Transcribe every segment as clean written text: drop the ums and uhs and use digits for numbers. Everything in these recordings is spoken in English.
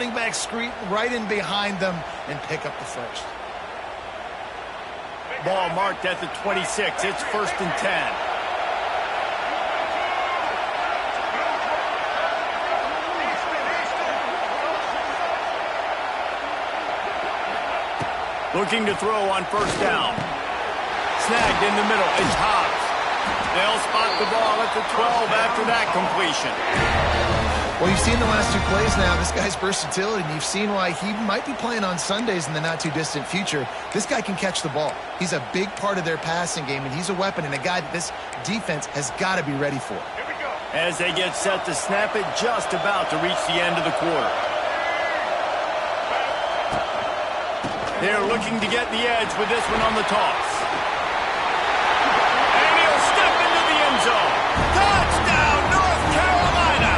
running back screen right in behind them and pick up the first. Ball marked at the 26. It's 1st and 10. Looking to throw on 1st down. Snagged in the middle. It's Hobbs. They'll spot the ball at the 12 after that completion. Well, you've seen the last 2 plays now. This guy's versatility, and you've seen why he might be playing on Sundays in the not-too-distant future. This guy can catch the ball. He's a big part of their passing game, and he's a weapon and a guy that this defense has got to be ready for. Here we go. As they get set to snap it, just about to reach the end of the quarter. They're looking to get the edge with this one on the toss. And he'll step into the end zone. Touchdown, North Carolina!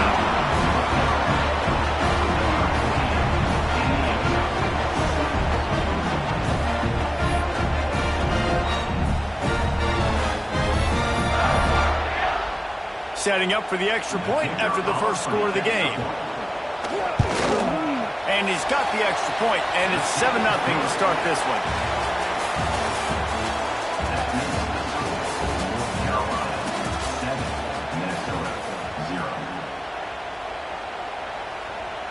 Setting up for the extra point after the first score of the game. And he's got the extra point, and it's 7-0 to start this one.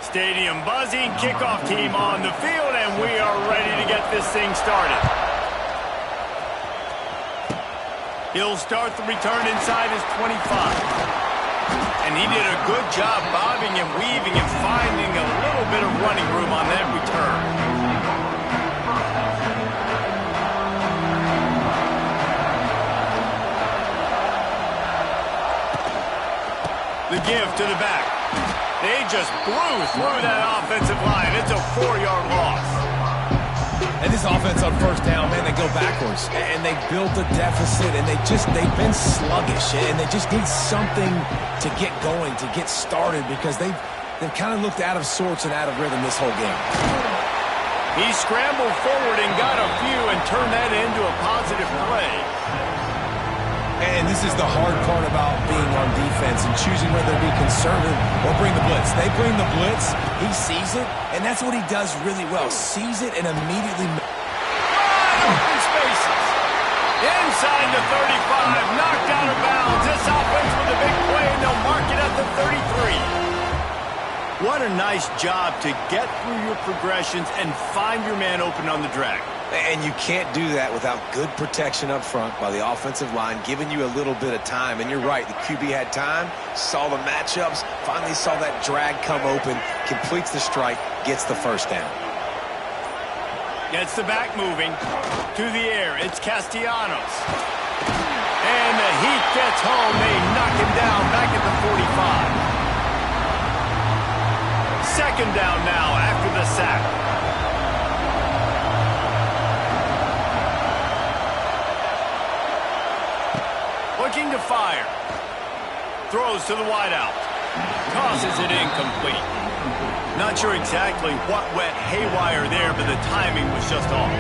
Stadium buzzing, kickoff team on the field, and we are ready to get this thing started. He'll start the return inside his 25. And he did a good job bobbing and weaving and finding a little bit of running room on that return. The give to the back. They just blew through that offensive line. It's a 4-yard loss. And this offense on 1st down, man, they go backwards. And they built a deficit, and they've been sluggish. And they just need something to get going, to get started, because they've kind of looked out of sorts and out of rhythm this whole game. He scrambled forward and got a few and turned that into a positive play. And this is the hard part about being on defense and choosing whether to be conservative or bring the blitz. They bring the blitz, he sees it, and that's what he does really well. Sees it and immediately... Open spaces. Inside the 35, knocked out of bounds. This offense with a big play, and they'll mark it at the 33. What a nice job to get through your progressions and find your man open on the drag. And you can't do that without good protection up front by the offensive line, giving you a little bit of time. And you're right, the QB had time, saw the matchups, finally saw that drag come open, completes the strike, gets the 1st down. Gets the back moving to the air. It's Castellanos. And the heat gets home. They knock him down back at the 45. 2nd down now after the sack. Looking to fire. Throws to the wideout. Tosses it incomplete. Not sure exactly what went haywire there, but the timing was just off.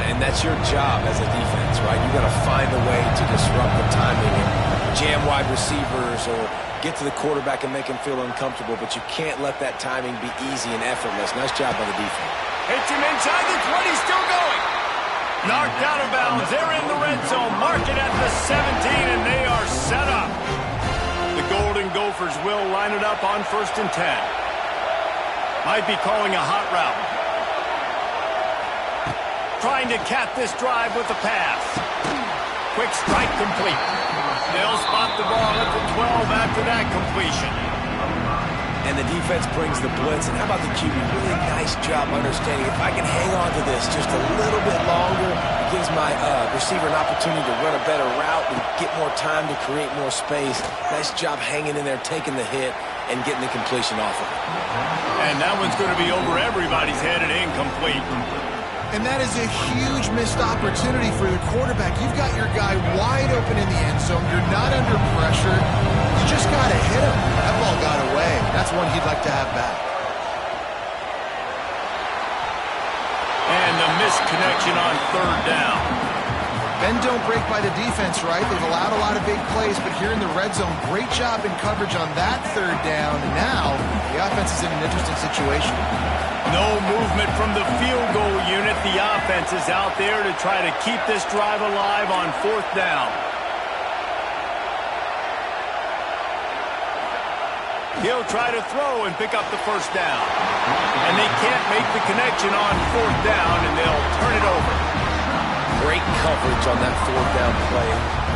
And that's your job as a defense, right? You got to find a way to disrupt the timing and jam wide receivers or get to the quarterback and make him feel uncomfortable, but you can't let that timing be easy and effortless. Nice job by the defense. Hits him inside the 20, still going. Knocked out of bounds. They're in the red zone. Mark it at the 17, and they are set up. The Golden Gophers will line it up on 1st and 10. Might be calling a hot route. Trying to cap this drive with a pass. Quick strike complete. They'll spot the ball at the 12 after that completion. And the defense brings the blitz. And how about the QB? Really nice job understanding. If I can hang on to this just a little bit longer, it gives my receiver an opportunity to run a better route and get more time to create more space. Nice job hanging in there, taking the hit, and getting the completion off of it. And that one's going to be over everybody's head and incomplete. And that is a huge missed opportunity for the quarterback. You've got your guy wide open in the end zone. You're not under pressure. You just got to hit him. That ball got away. That's one he'd like to have back. And the missed connection on 3rd down. Bend don't break by the defense, right? They've allowed a lot of big plays, but here in the red zone, great job in coverage on that 3rd down. And now the offense is in an interesting situation. No movement from the field goal unit. The offense is out there to try to keep this drive alive on 4th down. He'll try to throw and pick up the 1st down. And they can't make the connection on 4th down, and they'll turn it over. Great coverage on that 4th down play.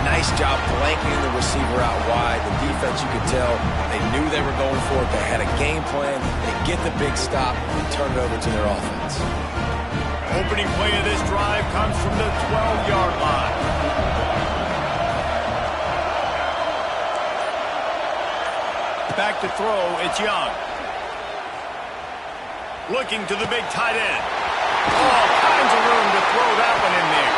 Nice job blanketing the receiver out wide. The defense, you could tell, they knew they were going for it. They had a game plan. They get the big stop and turn it over to their offense. Opening play of this drive comes from the 12-yard line. Back to throw, it's Young. Looking to the big tight end. All kinds of room to throw that one in there.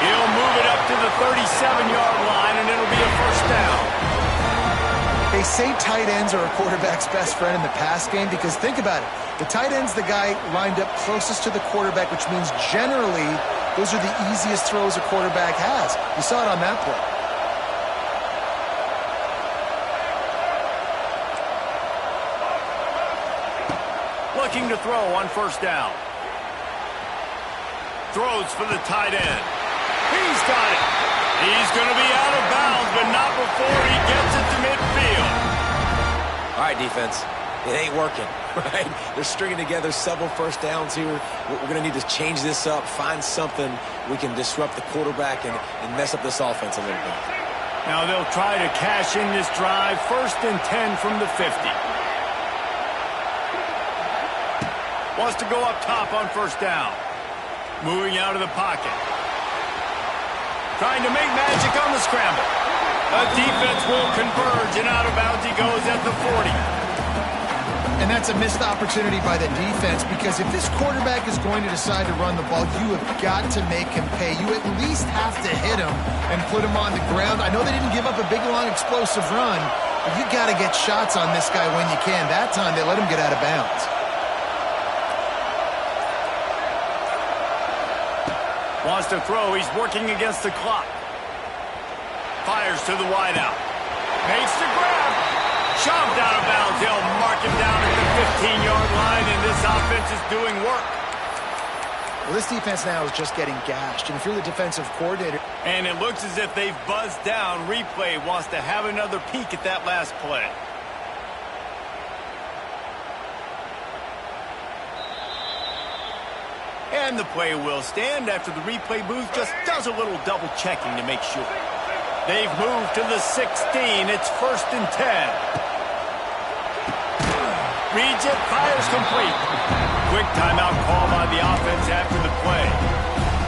He'll move it up to the 37-yard line, and it'll be a 1st down. They say tight ends are a quarterback's best friend in the pass game because think about it. The tight end's the guy lined up closest to the quarterback, which means generally those are the easiest throws a quarterback has. You saw it on that play. Looking to throw on 1st down. Throws for the tight end. He's got it. He's going to be out of bounds, but not before he gets it to midfield. All right, defense. It ain't working, right? They're stringing together several 1st downs here. We're going to need to change this up, find something we can disrupt the quarterback and mess up this offense a little bit. Now they'll try to cash in this drive. 1st and 10 from the 50. Wants to go up top on 1st down. Moving out of the pocket. Trying to make magic on the scramble. The defense will converge, and out of bounds he goes at the 40. And that's a missed opportunity by the defense because if this quarterback is going to decide to run the ball, you have got to make him pay. You at least have to hit him and put him on the ground. I know they didn't give up a big, long, explosive run, but you got to get shots on this guy when you can. That time they let him get out of bounds. Wants to throw. He's working against the clock. Fires to the wideout. Makes the grab. Shoved out of bounds. They'll mark him down at the 15-yard line, and this offense is doing work. Well, this defense now is just getting gashed, and if you're the defensive coordinator... And it looks as if they've buzzed down. Replay wants to have another peek at that last play. And the play will stand after the replay booth just does a little double checking to make sure. They've moved to the 16. It's 1st and 10. Reads it, fires complete. Quick timeout call by the offense after the play.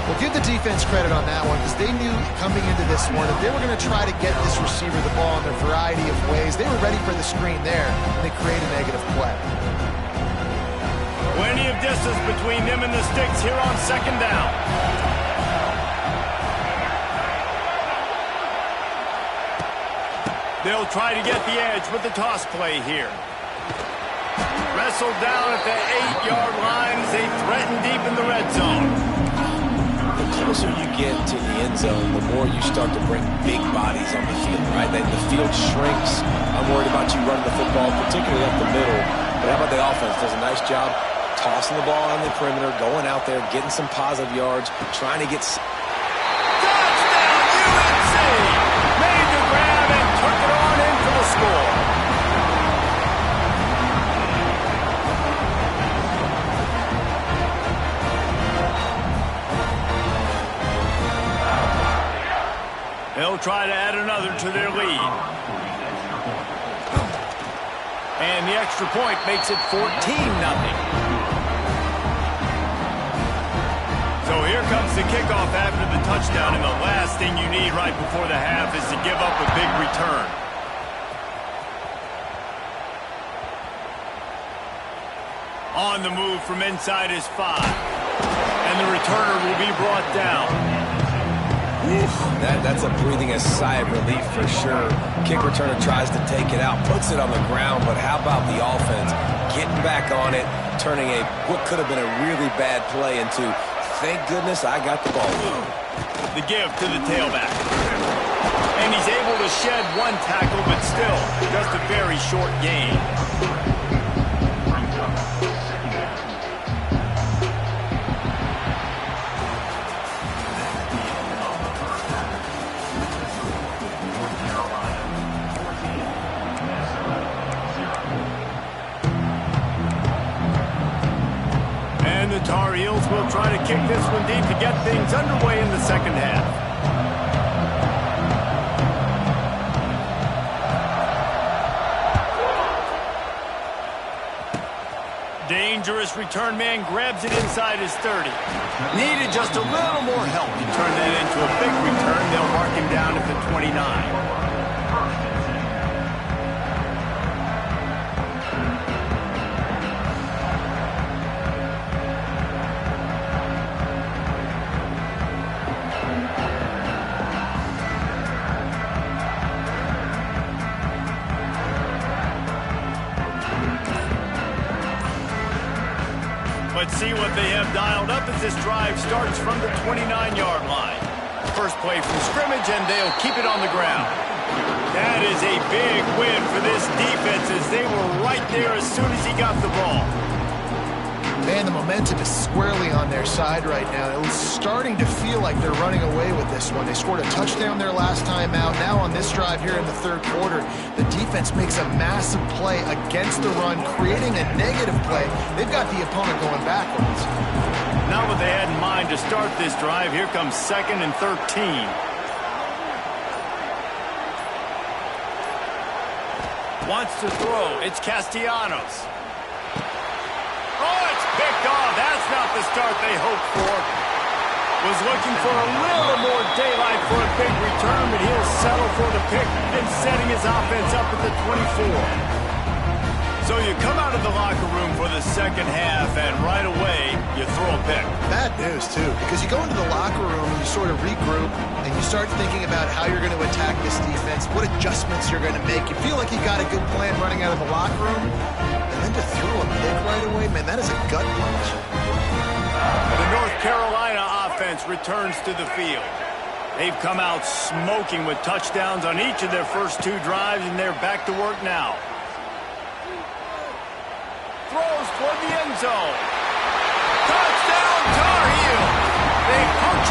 Well, give the defense credit on that one because they knew coming into this one that they were going to try to get this receiver the ball in a variety of ways. They were ready for the screen there, and they created a negative play. Plenty of distance between them and the sticks here on 2nd down. They'll try to get the edge with the toss play here. Wrestled down at the 8-yard line as they threaten deep in the red zone. The closer you get to the end zone, the more you start to bring big bodies on the field, right? The field shrinks. I'm worried about you running the football, particularly up the middle. But how about the offense? Does a nice job tossing the ball on the perimeter, going out there, getting some positive yards, trying to get... Touchdown, UNC! Made the grab and took it on in for the score. They'll try to add another to their lead. And the extra point makes it 14-0. So here comes the kickoff after the touchdown, and the last thing you need right before the half is to give up a big return. On the move from inside his 5. And the returner will be brought down. Oof, that's a breathing a sigh of relief for sure. Kick returner tries to take it out, puts it on the ground, but how about the offense getting back on it, turning what could have been a really bad play into, thank goodness I got the ball. The give to the tailback. And he's able to shed one tackle, but still just a very short gain. Tar Heels will try to kick this one deep to get things underway in the second half. Dangerous return man grabs it inside his 30. Needed just a little more help to turn that into a big return. They'll mark him down at the 29. Let's see what they have dialed up as this drive starts from the 29-yard line. First play from scrimmage, and they'll keep it on the ground. That is a big win for this defense as they were right there as soon as he got the ball. Man, the momentum is squarely on their side right now. It was starting to feel like they're running away with this one. They scored a touchdown their last time out. Now on this drive here in the third quarter, the defense makes a massive play against the run, creating a negative play. They've got the opponent going backwards. Not what they had in mind to start this drive. Here comes 2nd and 13. Wants to throw. It's Castellanos. Oh, it's picked off. That's not the start they hoped for. Was looking for a little more daylight for a big return, but he'll settle for the pick and setting his offense up at the 24. So you come out of the locker room for the second half, and right away, you throw a pick. Bad news, too, because you go into the locker room and you sort of regroup, and you start thinking about how you're going to attack this defense, what adjustments you're going to make. You feel like you got a good plan running out of the locker room, and then to throw a pick right away, man, that is a gut punch. The North Carolina offense returns to the field. They've come out smoking with touchdowns on each of their first 2 drives, and they're back to work now. Throws toward the end zone. Touchdown, Tar Heels. They punctured